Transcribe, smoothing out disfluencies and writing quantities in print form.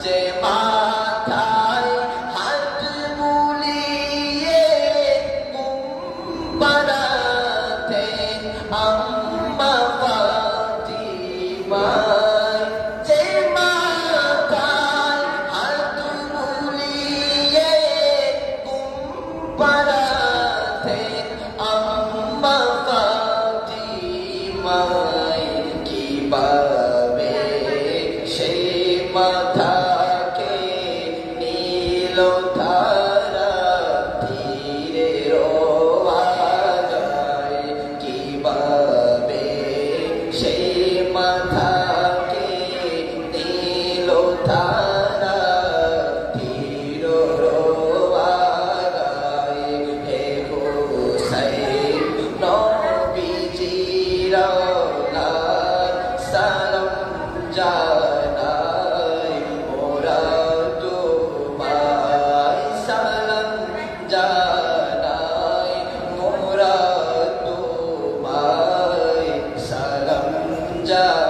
যে মাথায় হাত বুলিয়ে বাড়াতেন আম্মা ফাতিমা, যে মাথায় হাত বুলিয়ে বাড়াতেন আম্মা ফাতিমা, কিভাবে সেই মাথাকে নীল ধারা ধীরে রোয়াগায়, কিভাবে সেই মাথাকে নীল ধারা ধীর রোয়াগায়। হে হুসাইন নবীজির আওলাদ সালাম জানাই, মোরা তোমায় সালাম জানাই, মোরা তোমায় সালাম জানাই।